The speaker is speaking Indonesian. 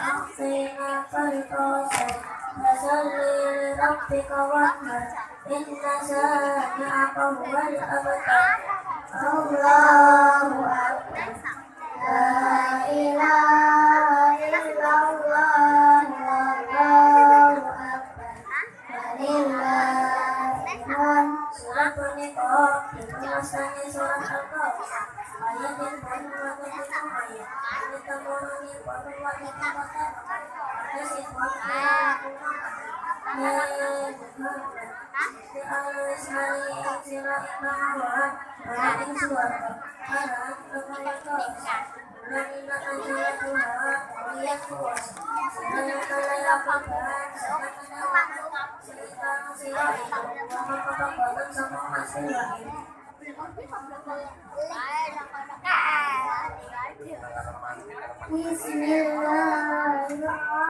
أعطيناك الكوثر فصل لربك وانحر إن شانئك هو الأبتر الله أكبر لا إله إلا الله والله أكبر ولله الحمد. Surat Al-Niqab dimulasani surat Al-Kautsar ayat yang baru ayat ini temuruni perbuatan kata ada sifat Alis hari sila ibahawa Rating suarga Harat kekayaan Bulanina anjala Tuhan Lihat kuas Sedaya kalaya kabar Sedaya kalaya Sekitar sila itu Maka kepapatan sama hasil lahir Bismillahirrahmanirrahim